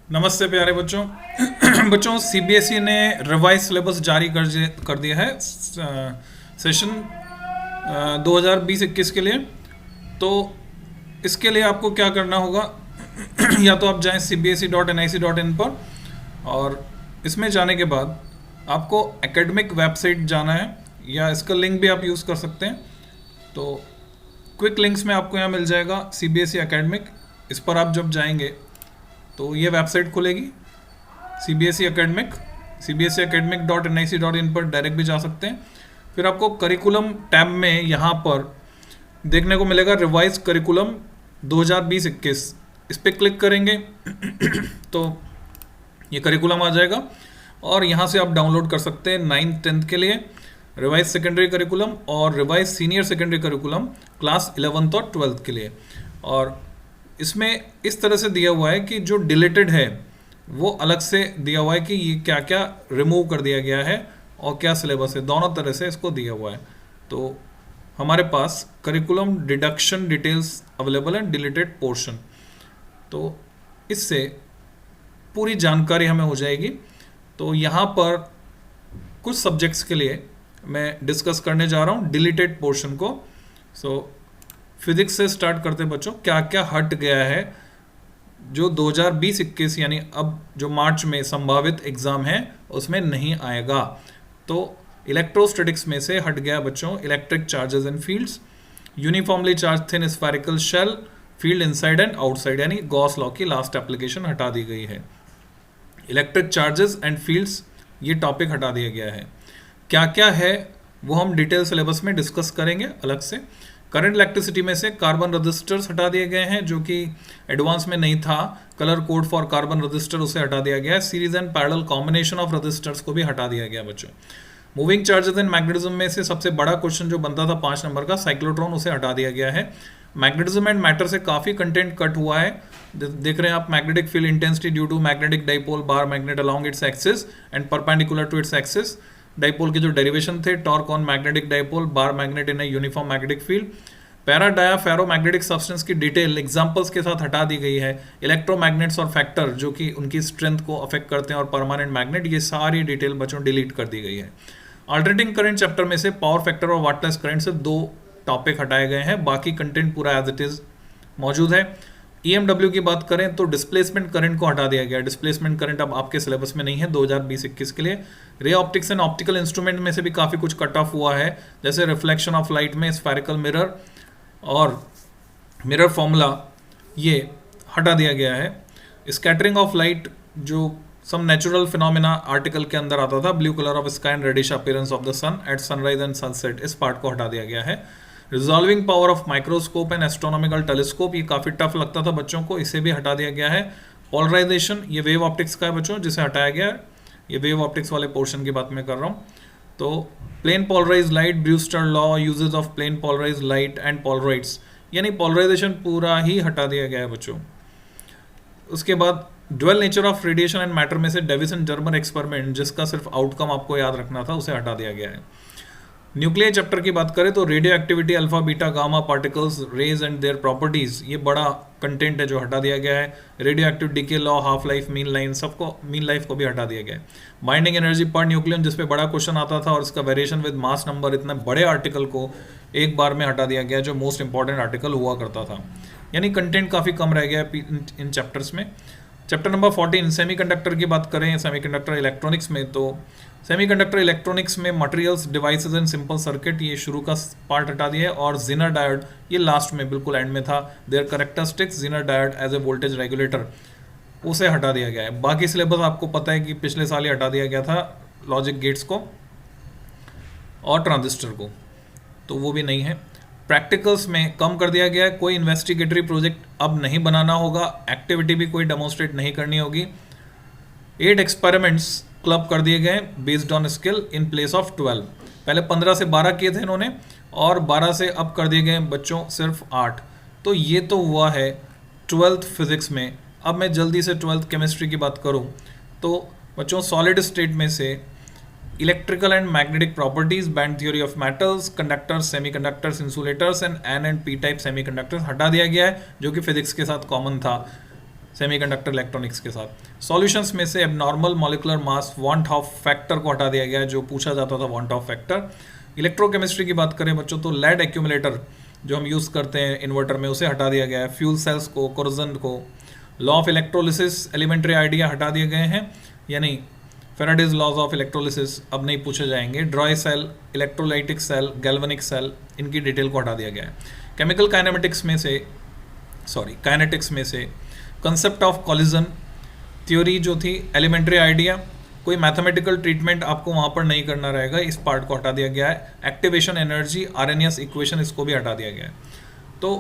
नमस्ते प्यारे बच्चों। बच्चों, सीबीएसई ने रिवाइज सिलेबस जारी कर दिया है सेशन 2020-21 के लिए। तो इसके लिए आपको क्या करना होगा या तो आप जाएं cbse.nic.in पर, और इसमें जाने के बाद आपको एकेडमिक वेबसाइट जाना है, या इसका लिंक भी आप यूज़ कर सकते हैं। तो क्विक लिंक्स में आपको यहाँ मिल जाएगा सीबीएसई एकेडमिक। इस पर आप जब जाएंगे तो ये वेबसाइट खुलेगी सीबीएसई एकेडमिक, cbse.academic.nic.in पर डायरेक्ट भी जा सकते हैं। फिर आपको करिकुलम टैब में यहाँ पर देखने को मिलेगा रिवाइज करिकुलम 2020-21। इस पर क्लिक करेंगे तो ये करिकुलम आ जाएगा, और यहाँ से आप डाउनलोड कर सकते हैं 9th-10th के लिए रिवाइज सेकेंडरी करिकुलम और revise senior secondary curriculum class 11th और 12th के लिए। और इसमें इस तरह से दिया हुआ है कि जो डिलीटेड है वो अलग से दिया हुआ है कि ये क्या क्या रिमूव कर दिया गया है और क्या सिलेबस है, दोनों तरह से इसको दिया हुआ है। तो हमारे पास करिकुलम डिडक्शन डिटेल्स अवेलेबल है, डिलीटेड पोर्शन। तो इससे पूरी जानकारी हमें हो जाएगी। तो यहाँ पर कुछ सब्जेक्ट्स के लिए मैं डिस्कस करने जा रहा हूँ डिलीटेड पोर्शन को। फिजिक्स से स्टार्ट करते हैं बच्चों। क्या क्या हट गया है जो 2020-21 यानी अब जो मार्च में संभावित एग्जाम है उसमें नहीं आएगा। तो इलेक्ट्रोस्टैटिक्स में से हट गया बच्चों electric charges and fields, uniformly charge thin spherical shell, field inside and outside, यानी गॉस लॉ की लास्ट एप्लीकेशन हटा दी गई है। इलेक्ट्रिक चार्जेस एंड फील्ड्स ये टॉपिक हटा दिया गया है। क्या क्या है वो हम डिटेल सिलेबस में डिस्कस करेंगे अलग से। करंट इलेक्ट्रिसिटी में से कार्बन रजिस्टर्स हटा दिए गए हैं, जो कि एडवांस में नहीं था। Colour code for carbon resistor उसे हटा दिया गया है। Series and parallel combination of resistors को भी हटा दिया गया बच्चों। मूविंग चार्जेस एंड मैग्नेटिज्म में से सबसे बड़ा क्वेश्चन जो बनता था 5 नंबर का, साइक्लोट्रॉन, उसे हटा दिया गया है। मैग्नेटिज्म एंड मैटर से काफी कंटेंट कट हुआ है। देख रहे हैं आप, magnetic field intensity due to magnetic dipole bar magnet along its axis and perpendicular to its axis. Dipole के जो डेरिवेशन थे, torque on magnetic dipole, bar magnet in a uniform magnetic field. Para dia ferromagnetic substance की detail examples के साथ हटा दी गई है। इलेक्ट्रोमैग्नेट्स और फैक्टर जो कि उनकी स्ट्रेंथ को अफेक्ट करते हैं, और परमानेंट मैग्नेट, ये सारी डिटेल बच्चों डिलीट कर दी गई है। अल्टरनेटिंग करंट चैप्टर में से पावर फैक्टर और वाटलेस करंट से 2 टॉपिक हटाए गए हैं, बाकी कंटेंट पूरा एज इट इज मौजूद है। ईएमडब्ल्यू की बात करें तो डिस्प्लेसमेंट करंट को हटा दिया गया। डिस्प्लेसमेंट करंट अब आपके सिलेबस में नहीं है 2020-21 के लिए। Ray optics and optical instrument में से भी काफी कुछ कट ऑफ हुआ है, जैसे रिफ्लेक्शन ऑफ लाइट में स्फेरिकल मिरर और मिरर फॉर्मूला, ये हटा दिया गया है। स्कैटरिंग ऑफ लाइट जो सम नेचुरल फिनोमेना आर्टिकल के अंदर आता था, blue colour of sky and reddish appearance of the sun at sunrise and sunset, इस पार्ट को हटा दिया गया है। Resolving power of microscope and astronomical telescope, ये काफी टफ लगता था बच्चों को, इसे भी हटा दिया गया है। पोलराइजेशन, ये वेव ऑप्टिक्स का है बच्चों, जिसे हटाया गया है। ये वेव ऑप्टिक्स वाले पोर्शन की बात मैं कर रहा हूँ। तो plane polarise light, Brewster law, uses of plane polarise light and Polaroids, यानी पोलराइजेशन पूरा ही हटा दिया गया है बच्चों। उसके बाद dual nature of radiation and matter में से डेविसन जर्मर एक्सपेरिमेंट, जिसका सिर्फ आउटकम आपको याद रखना था, उसे हटा दिया गया है। न्यूक्लियर चैप्टर की बात करें तो radioactivity, alpha beta gamma particles, rays and their properties, ये बड़ा कंटेंट है जो हटा दिया गया है। Radioactive decay law, half life, mean life, सबको मीन लाइफ को भी हटा दिया गया है। बाइंडिंग एनर्जी पर न्यूक्लियन, जिसपे बड़ा क्वेश्चन आता था, और इसका वेरिएशन विद मास नंबर, इतने बड़े आर्टिकल को एक बार में हटा दिया गया, जो मोस्ट इंपॉर्टेंट आर्टिकल हुआ करता था। यानी कंटेंट काफी कम रह गया इन चैप्टर्स में। चैप्टर नंबर 14 सेमीकंडक्टर की बात करें, सेमीकंडक्टर इलेक्ट्रॉनिक्स में, तो सेमीकंडक्टर इलेक्ट्रॉनिक्स में materials, devices and simple circuit, ये शुरू का पार्ट हटा दिया है, और जिनर डायोड ये लास्ट में बिल्कुल एंड में था। Their characteristics, zener diode as a voltage regulator, उसे हटा दिया गया है। बाकी सिलेबस आपको पता है कि पिछले साल ही हटा दिया गया था, लॉजिक गेट्स को और ट्रांजिस्टर को, तो वो भी नहीं है। प्रैक्टिकल्स में कम कर दिया गया है, कोई इन्वेस्टिगेटरी प्रोजेक्ट अब नहीं बनाना होगा, एक्टिविटी भी कोई डेमोन्स्ट्रेट नहीं करनी होगी। 8 एक्सपेरिमेंट्स क्लब कर दिए गए based on skill in place of 12। पहले 15 से 12 किए थे इन्होंने, और 12 से अब कर दिए गए बच्चों सिर्फ 8। तो ये तो हुआ है 12th फिजिक्स में। अब मैं जल्दी से 12th केमिस्ट्री की बात करूं तो बच्चों सॉलिड स्टेट में से electrical and magnetic properties, band theory of metals, conductors, semiconductors, insulators and N and P type semiconductors हटा दिया गया है, जो कि फिजिक्स के साथ कॉमन था। सेमीकंडक्टर इलेक्ट्रॉनिक्स के साथ। सॉल्यूशंस में से abnormal molecular mass want of factor को हटा दिया गया है, जो पूछा जाता था वांट ऑफ फैक्टर। इलेक्ट्रोकेमिस्ट्री की बात करें बच्चों तो लेड एक्यूमुलेटर जो हम यूज़ करते हैं इन्वर्टर में, उसे हटा दिया गया है। फ्यूल सेल्स को, कोरोजन को, law of electrolysis elementary idea हटा दिए गए हैं, यानी फेराडेज लॉज ऑफ इलेक्ट्रोलिसिस अब नहीं पूछे जाएंगे। Dry cell, electrolytic cell, galvanic cell, इनकी डिटेल को हटा दिया गया है। केमिकल काइनेमेटिक्स में से काइनेटिक्स में से कंसेप्ट ऑफ कॉलिजन थ्योरी जो थी, एलिमेंट्री आइडिया, कोई मैथमेटिकल ट्रीटमेंट आपको वहाँ पर नहीं करना रहेगा, इस पार्ट को हटा दिया गया है। एक्टिवेशन एनर्जी, आरएनएस इक्वेशन, इसको भी हटा दिया गया है। तो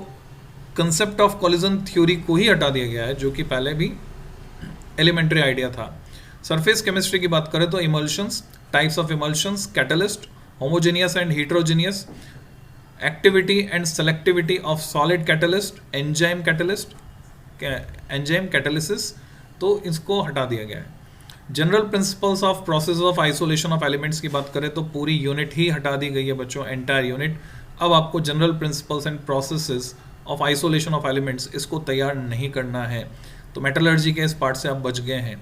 कंसेप्ट ऑफ कॉलिजन थ्योरी को ही हटा दिया गया है, जो कि पहले भी एलिमेंट्री आइडिया था। सरफेस केमिस्ट्री की बात करें तो emulsions, types of emulsions, catalyst, homogeneous and heterogeneous, activity and selectivity of solid catalyst, enzyme catalyst, enzyme catalysis, तो इसको हटा दिया गया है। General principles of process of isolation of elements की बात करें तो पूरी यूनिट ही हटा दी गई है बच्चों, एंटायर यूनिट। अब आपको general principles and processes of isolation of elements इसको तैयार नहीं करना है, तो मेटलर्जी के इस पार्ट से आप बच गए हैं।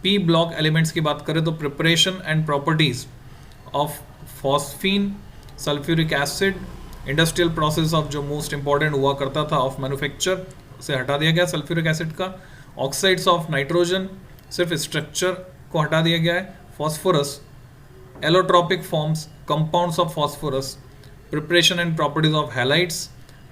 पी ब्लॉक एलिमेंट्स की बात करें तो preparation and properties of phosphine, sulphuric acid, industrial process of जो मोस्ट इंपॉर्टेंट हुआ करता था ऑफ मैन्युफैक्चर से हटा दिया गया सल्फ्यूरिक एसिड का। ऑक्साइड्स ऑफ नाइट्रोजन, सिर्फ स्ट्रक्चर को हटा दिया गया है। Phosphorus, allotropic forms, compounds of phosphorus, preparation and properties of halides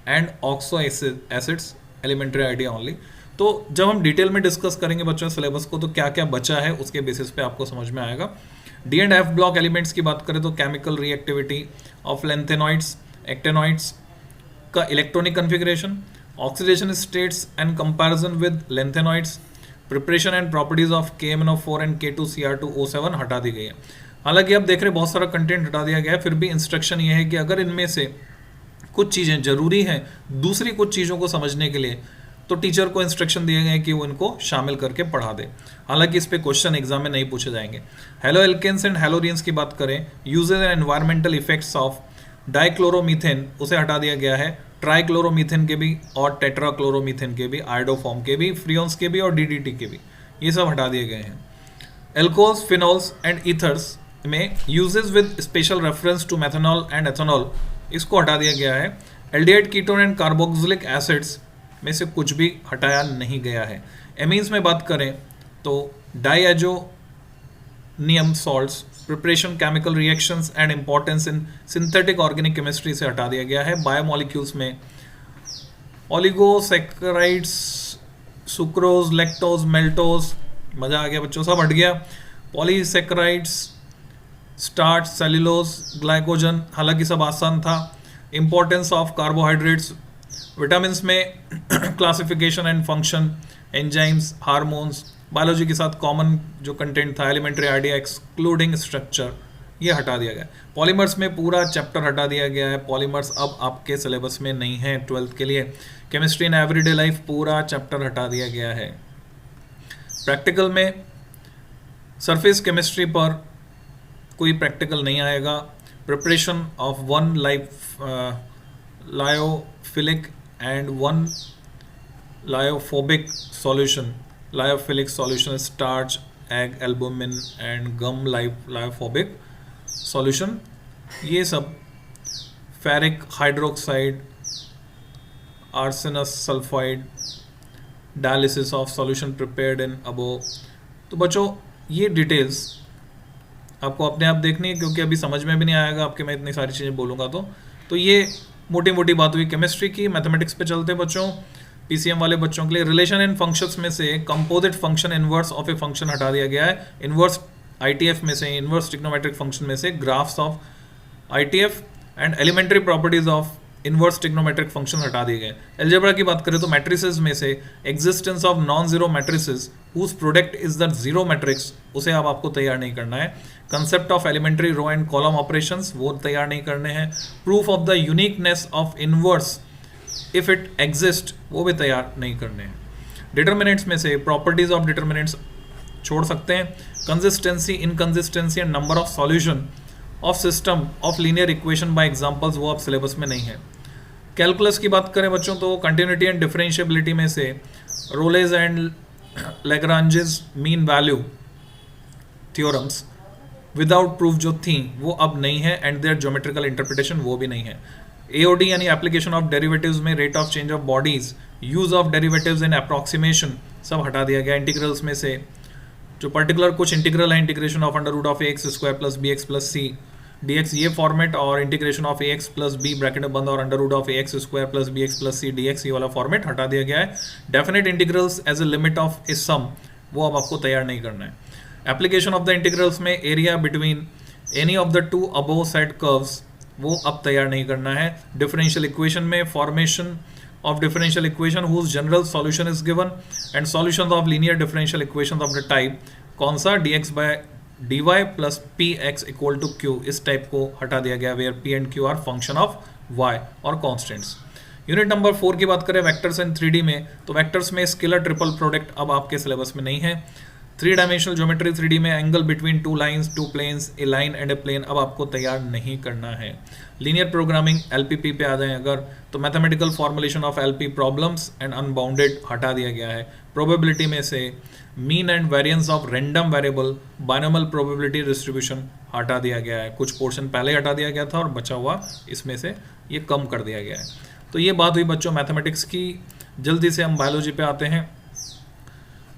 and oxo acids, elementary idea only. तो जब हम डिटेल में डिस्कस करेंगे बच्चों सिलेबस को तो क्या क्या बचा है उसके बेसिस पे आपको समझ में आएगा। D and F block elements की बात करें तो chemical reactivity of lanthanoids, actinoids का electronic configuration, oxidation states and comparison with lanthanoids, preparation and properties of KMnO4 and K2Cr2O7 हटा दी गई है। हालांकि आप देख रहे हैं बहुत सारा कंटेंट हटा दिया गया है, फिर भी इंस्ट्रक्शन ये है कि अगर इनमें से कुछ चीज़ें जरूरी हैं दूसरी कुछ चीज़ों को समझने के लिए तो टीचर को इंस्ट्रक्शन दिए गए हैं कि वो इनको शामिल करके पढ़ा दे। हालांकि इस पे क्वेश्चन एग्जाम में नहीं पूछे जाएंगे। हेलो एल्केन्स एंड हेलोरियंस की बात करें, uses and environmental effects of dichloromethane उसे हटा दिया गया है। ट्राइक्लोरोमीथेन के भी और टेट्राक्लोरोमीथेन के भी, आयोडोफॉर्म के भी, फ्रियोन्स के भी और DDT के भी, ये सब हटा दिए गए हैं। एल्कोहल्स, फिनॉल्स एंड ईथर्स में uses with special reference to methanol and ethanol, इसको हटा दिया गया है। Aldehyde, ketone and carboxylic acids में से कुछ भी हटाया नहीं गया है। एमीन्स में बात करें तो diazonium salts, preparation, chemical reactions and importance in synthetic organic chemistry से हटा दिया गया है। बायोमोलिक्यूल्स में ओलिगोसैकेराइड्स, सुक्रोज, लैक्टोज, मेल्टोज, मजा आ गया बच्चों, सब हट गया। पॉलीसैकेराइड्स, स्टार्च, सेल्यूलोज, ग्लाइकोजन, हालांकि सब आसान था। इंपॉर्टेंस ऑफ कार्बोहाइड्रेट्स, विटामिन्स में classification and function, enzymes, hormones, biology के साथ कॉमन जो कंटेंट था, एलिमेंट्री आइडिया एक्सक्लूडिंग स्ट्रक्चर, ये हटा दिया गया। पॉलीमर्स में पूरा चैप्टर हटा दिया गया है। पॉलीमर्स अब आपके सिलेबस में नहीं है 12th के लिए। केमिस्ट्री इन एवरीडे लाइफ पूरा चैप्टर हटा दिया गया है। प्रैक्टिकल में सरफेस केमिस्ट्री पर कोई प्रैक्टिकल नहीं आएगा। Preparation of one lyophilic and one lyophobic solution, lyophilic solution, starch, egg, albumin and gum lyophobic solution, ये सब ferric hydroxide, arsenous sulphide, dialysis of solution prepared in above. तो बच्चों ये डिटेल्स आपको अपने आप देखनी है क्योंकि अभी समझ में भी नहीं आएगा आपके, मैं इतनी सारी चीज़ें बोलूँगा तो ये मोटी मोटी बात हुई केमिस्ट्री की। मैथमेटिक्स पे चलते बच्चों, PCM वाले बच्चों के लिए रिलेशन एंड फंक्शंस में से composite function inverse of a function हटा दिया गया है। इनवर्स ITF में से, इनवर्स ट्रिग्नोमेट्रिक फंक्शन में से graphs of ITF and elementary properties of inverse trigonometric function हटा दिए गए। अलजेब्रा की बात करें तो मैट्रिसेस में से existence of non zero matrices whose product is the zero matrix, उसे अब आपको तैयार नहीं करना है। Concept of elementary row and column operations, वो तैयार नहीं करने हैं। Proof of the uniqueness of inverse if it exist, वो भी तैयार नहीं करने हैं। डिटर्मिनेंट्स में से प्रॉपर्टीज ऑफ डिटर्मिनेंट्स छोड़ सकते हैं। Consistency, inconsistency and number of solution of system of linear equation by examples, वो अब सिलेबस में नहीं है। कैलकुलस की बात करें बच्चों तो कंटिन्यूटी एंड डिफरेंशिएबिलिटी में से Rolle's and Lagrange's mean value theorems without proof जो थी वो अब नहीं है, एंड देयर ज्योमेट्रिकल इंटरप्रिटेशन वो भी नहीं है। एओडी यानी एप्लीकेशन ऑफ डेरिवेटिव्स में rate of change of bodies, use of derivatives in approximation सब हटा दिया गया। इंटीग्रल्स में से जो पर्टिकुलर कुछ इंटीग्रल है, integration of under root of a x square plus b x plus c dx ये फॉर्मेट, और integration of a x plus b bracket में बंद और under root of a x square plus b x plus c dx ये वाला format हटा दिया गया है। Definite integrals as a limit of a sum वो अब आपको तैयार नहीं करना है। एप्लीकेशन ऑफ द इंटीग्रल्स में area between any of the two above set curves वो अब तैयार नहीं करना है। डिफरेंशियल इक्वेशन में formation of differential equation whose general solution is given and solutions of linear differential equations of the type कौन सा dx by dy plus px equal to q, इस टाइप को हटा दिया गया where p and q are function of y और constants। Unit number 4 की बात करें वेक्टर्स एंड 3D में, तो वेक्टर्स में स्केलर ट्रिपल प्रोडक्ट अब आपके सिलेबस में नहीं है। 3 डायमेंशनल ज्योमेट्री 3D में angle between two lines, two planes, a line and a plane अब आपको तैयार नहीं करना है। लीनियर प्रोग्रामिंग LPP पे आ जाए अगर, तो mathematical formulation of LP problems and unbounded हटा दिया गया है। प्रोबेबिलिटी में से mean and variance of random variable, binomial probability distribution हटा दिया गया है। कुछ पोर्शन पहले हटा दिया गया था और बचा हुआ इसमें से ये कम कर दिया गया है। तो ये बात हुई बच्चों मैथमेटिक्स की। जल्दी से हम बायोलॉजी पे आते हैं।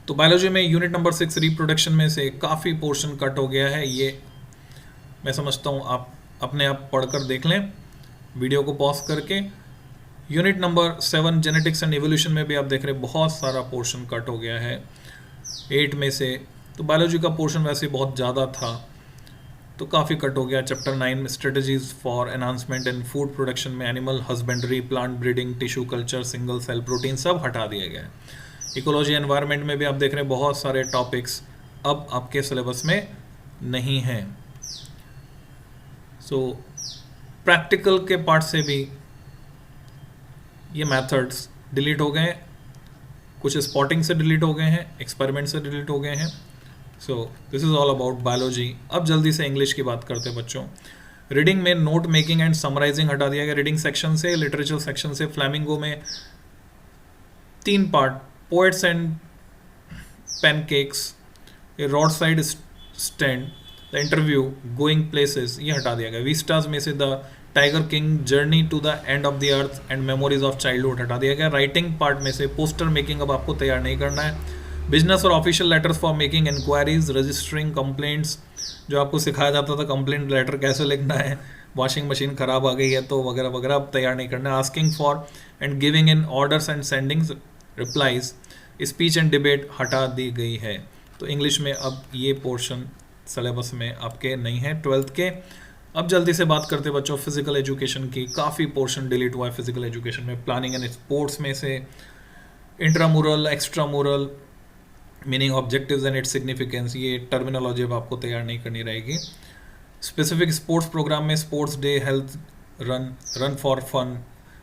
तो बायोलॉजी में यूनिट नंबर 6 रिप्रोडक्शन में से काफ़ी पोर्शन कट हो गया है। ये मैं समझता हूँ आप अपने आप पढ़कर देख लें वीडियो को पॉज करके। Unit number 7 genetics and evolution में भी आप देख रहे हैं बहुत सारा पोर्शन कट हो गया है 8 में से। तो बायोलॉजी का पोर्शन वैसे बहुत ज़्यादा था तो काफ़ी कट हो गया। Chapter 9 strategies for enhancement in food production में animal husbandry, plant breeding, tissue culture, single cell protein सब हटा दिया गया है। इकोलॉजी एनवायरनमेंट में भी आप देख रहे हैं बहुत सारे टॉपिक्स अब आपके सिलेबस में नहीं हैं। सो प्रैक्टिकल के पार्ट से भी ये मेथड्स डिलीट हो गए हैं, कुछ स्पॉटिंग से डिलीट हो गए हैं, एक्सपेरिमेंट से डिलीट हो गए हैं। So this is all about biology. अब जल्दी से इंग्लिश की बात करते हैं बच्चों। रीडिंग में नोट मेकिंग एंड समराइजिंग हटा दिया गया रीडिंग सेक्शन से। लिटरेचर सेक्शन से फ्लैमिंगो में 3 part, poets and pancakes, roadside stand, the interview, going places ये हटा दिया गया। विस्टास में से the tiger king, journey to the end of the earth and memories of childhood हटा दिया गया। राइटिंग पार्ट में से पोस्टर मेकिंग अब आपको तैयार नहीं करना है। बिजनेस और official letters for making enquiries, registering complaints जो आपको सिखाया जाता था कंप्लेंट लेटर कैसे लिखना है, वॉशिंग मशीन खराब आ गई है तो वगैरह वगैरह अब तैयार नहीं करना है। Asking for and giving in orders and sending replies, speech and debate हटा दी गई है। तो इंग्लिश में अब ये पोर्शन सिलेबस में आपके नहीं है 12th के। अब जल्दी से बात करते बच्चों फिजिकल एजुकेशन की। काफ़ी पोर्शन डिलीट हुआ है फिजिकल एजुकेशन में। प्लानिंग एंड स्पोर्ट्स में से intramural, extramural, meaning, objectives and its significance ये टर्मिनोलॉजी अब आपको तैयार नहीं करनी रहेगी। स्पेसिफिक स्पोर्ट्स प्रोग्राम में sports day, health run, run for fun,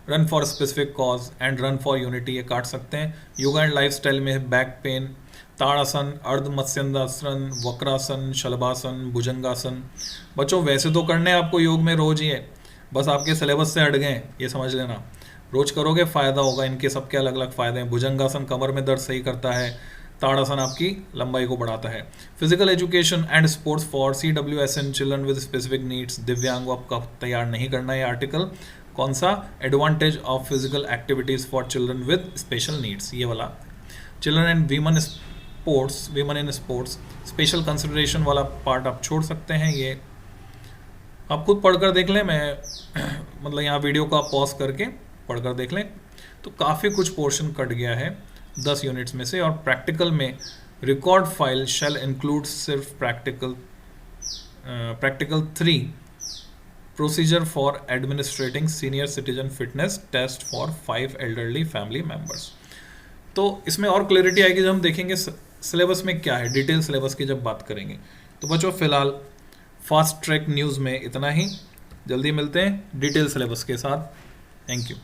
run for specific cause and run for unity ये काट सकते हैं। योगा एंड लाइफस्टाइल में बैक पेन, ताड़ासन, अर्ध मत्स्यंदासन, वक्रासन, शलभासन, भुजंगासन। बच्चों वैसे तो करने आपको योग में रोज ही है, बस आपके सिलेबस से हट गए ये समझ लेना। रोज करोगे फ़ायदा होगा, इनके सबके अलग अलग फ़ायदे हैं। भुजंगासन कमर में दर्द सही करता है, ताड़ासन आपकी लंबाई को बढ़ाता है। Physical education and sports for CWSN children with specific needs, दिव्यांग आपका तैयार नहीं करना है आर्टिकल। कौन सा? Advantage of physical activities for children with special needs ये वाला। Children and women sports, women in sports, special consideration वाला पार्ट आप छोड़ सकते हैं। ये आप खुद पढ़कर देख लें, मैं मतलब यहाँ वीडियो को आप पॉज करके पढ़कर देख लें। तो काफ़ी कुछ पोर्शन कट गया है 10 यूनिट्स में से। और प्रैक्टिकल में रिकॉर्ड फाइल शैल इंक्लूड सिर्फ practical 3 procedure for administering senior citizen fitness test for 5 elderly family members. तो इसमें और क्लैरिटी आएगी जब हम देखेंगे सिलेबस में क्या है, डिटेल सिलेबस की जब बात करेंगे। तो बच्चों फिलहाल फास्ट ट्रैक न्यूज़ में इतना ही। जल्दी मिलते हैं डिटेल सिलेबस के साथ। Thank you.